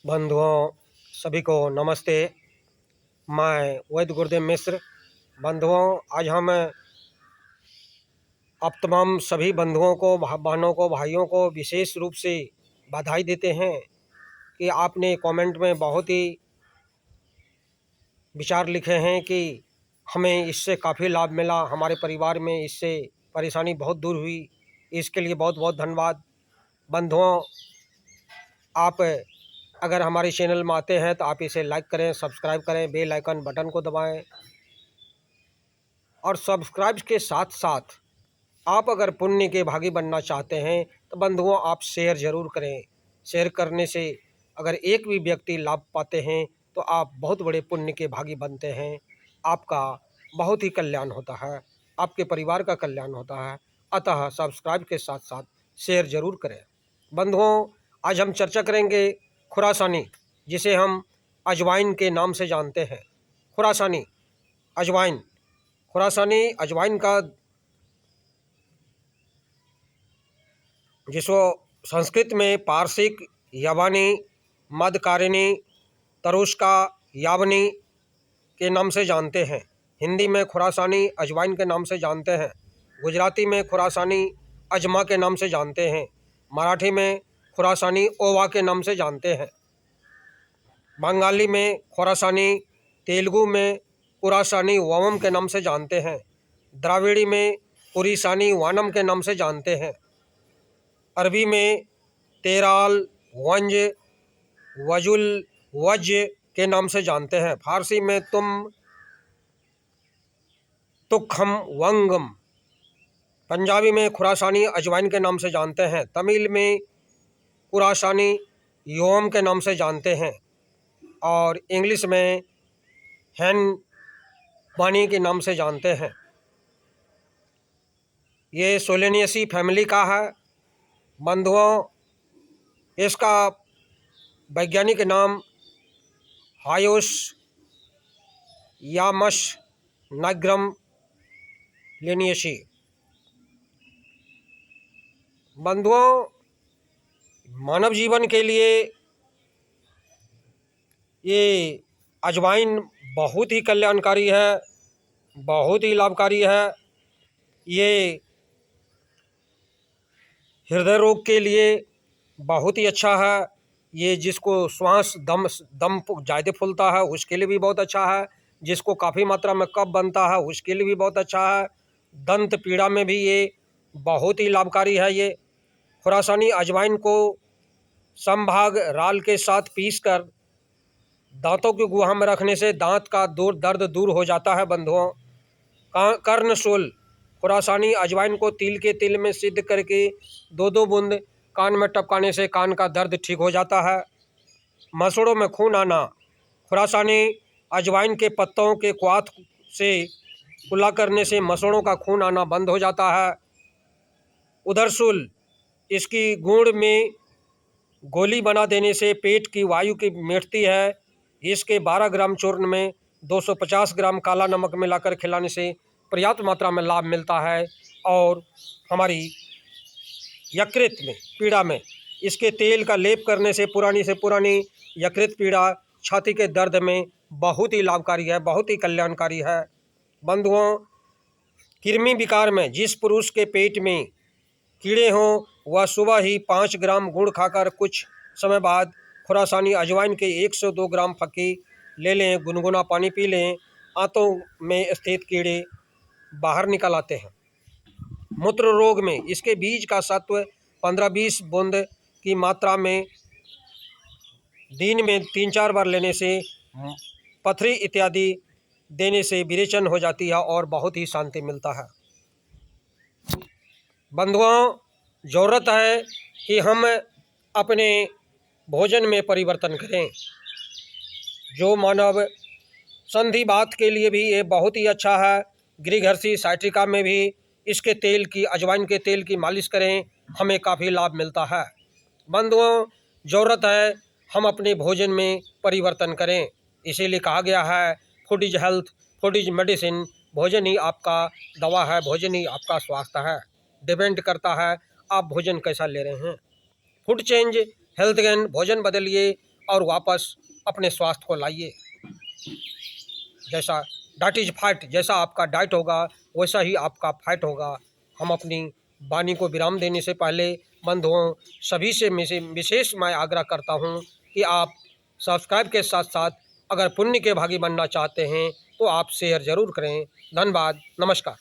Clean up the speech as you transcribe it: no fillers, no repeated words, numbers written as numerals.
बंधुओं सभी को नमस्ते। मैं वैद्य गुरुदेव मिश्र। बंधुओं, आज हम आप तमाम सभी बंधुओं को, बहनों को, भाइयों को विशेष रूप से बधाई देते हैं कि आपने कमेंट में बहुत ही विचार लिखे हैं कि हमें इससे काफ़ी लाभ मिला, हमारे परिवार में इससे परेशानी बहुत दूर हुई। इसके लिए बहुत बहुत धन्यवाद। बंधुओं, आप अगर हमारे चैनल में आते हैं तो आप इसे लाइक करें, सब्सक्राइब करें, बेल आइकन बटन को दबाएं। और सब्सक्राइब के साथ साथ आप अगर पुण्य के भागी बनना चाहते हैं तो बंधुओं आप शेयर ज़रूर करें। शेयर करने से अगर एक भी व्यक्ति लाभ पाते हैं तो आप बहुत बड़े पुण्य के भागी बनते हैं। आपका बहुत ही कल्याण होता है, आपके परिवार का कल्याण होता है। अतः सब्सक्राइब के साथ साथ शेयर ज़रूर करें। बंधुओं, आज हम चर्चा करेंगे खुरासानी, जिसे हम अजवाइन के नाम से जानते हैं। खुरासानी अजवाइन, खुरासानी अजवाइन का जिसको संस्कृत में पारसिक, यवानी, मध्यकारिणी, तरुष्का, यावनी के नाम से जानते हैं। हिंदी में खुरासानी अजवाइन के नाम से जानते हैं। गुजराती में खुरासानी अजमा के नाम से जानते हैं। मराठी में खुरासानी ओवा के नाम से जानते हैं। बंगाली में खुरासानी, तेलुगु में कुरासानी ववम के नाम से जानते हैं। द्राविड़ी में कुरीसानी वानम के नाम से जानते हैं। अरबी में तेराल, वंज, वजुल, वज के नाम से जानते हैं। फारसी में तुखम, वंगम। पंजाबी में खुरासानी अजवाइन के नाम से जानते हैं। तमिल में कुरासानी योम के नाम से जानते हैं। और इंग्लिश में हैन बानी के नाम से जानते हैं। ये सोलेनियसी फैमिली का है। बंधुओं, इसका वैज्ञानिक नाम हायोस यामस नाग्रम लेनियसी। बंधुओं, मानव जीवन के लिए ये अजवाइन बहुत ही कल्याणकारी है, बहुत ही लाभकारी है। ये हृदय रोग के लिए बहुत ही अच्छा है। ये जिसको श्वास दम दम ज़्यादा फूलता है उसके लिए भी बहुत अच्छा है। जिसको काफ़ी मात्रा में कफ बनता है उसके लिए भी बहुत अच्छा है। दंत पीड़ा में भी ये बहुत ही लाभकारी है। ये खुरासानी अजवाइन को समभाग राल के साथ पीसकर दांतों की गुहा में रखने से दांत का दर्द दूर हो जाता है। बंधुओं, कर्णशूल खुरासानी अजवाइन को तिल के तेल में सिद्ध करके 2-2 बूंद कान में टपकाने से कान का दर्द ठीक हो जाता है। मसूड़ों में खून आना, खुरासानी अजवाइन के पत्तों के क्वाथ से कुल्ला करने से मसूड़ों का खून आना बंद हो जाता है। उदरशूल, इसकी गुड़ में गोली बना देने से पेट की वायु की मिटती है। इसके 12 ग्राम चूर्ण में 250 ग्राम काला नमक मिलाकर खिलाने से पर्याप्त मात्रा में लाभ मिलता है। और हमारी यकृत में पीड़ा में इसके तेल का लेप करने से पुरानी यकृत पीड़ा, छाती के दर्द में बहुत ही लाभकारी है, बहुत ही कल्याणकारी है। बंधुओं, कृमि विकार में जिस पुरुष के पेट में कीड़े हों वह सुबह ही 5 ग्राम गुड़ खाकर कुछ समय बाद खुरासानी अजवाइन के 1 से 2 ग्राम फक्की ले लें, गुनगुना पानी पी लें। आंतों में स्थित कीड़े बाहर निकल आते हैं। मूत्र रोग में इसके बीज का सत्व 15-20 बूंद की मात्रा में दिन में 3-4 बार लेने से पथरी इत्यादि देने से विरेचन हो जाती है और बहुत ही शांति मिलता है। बंधुओं, ज़रूरत है कि हम अपने भोजन में परिवर्तन करें। जो मानव संधिवात के लिए भी ये बहुत ही अच्छा है। गृहघर्षी साइटिका में भी इसके तेल की, अजवाइन के तेल की मालिश करें, हमें काफ़ी लाभ मिलता है। बंधुओं, ज़रूरत है हम अपने भोजन में परिवर्तन करें। इसीलिए कहा गया है food is health, food is medicine. भोजन ही आपका दवा है, भोजन ही आपका स्वास्थ्य है। डिपेंड करता है आप भोजन कैसा ले रहे हैं। फूड चेंज हेल्थ गेन, भोजन बदलिए और वापस अपने स्वास्थ्य को लाइए। जैसा डाइट इज फाइट, जैसा आपका डाइट होगा वैसा ही आपका फाइट होगा। हम अपनी वाणी को विराम देने से पहले बंधुओं सभी से विशेष मैं आग्रह करता हूं कि आप सब्सक्राइब के साथ साथ अगर पुण्य के भागी बनना चाहते हैं तो आप शेयर ज़रूर करें। धन्यवाद, नमस्कार।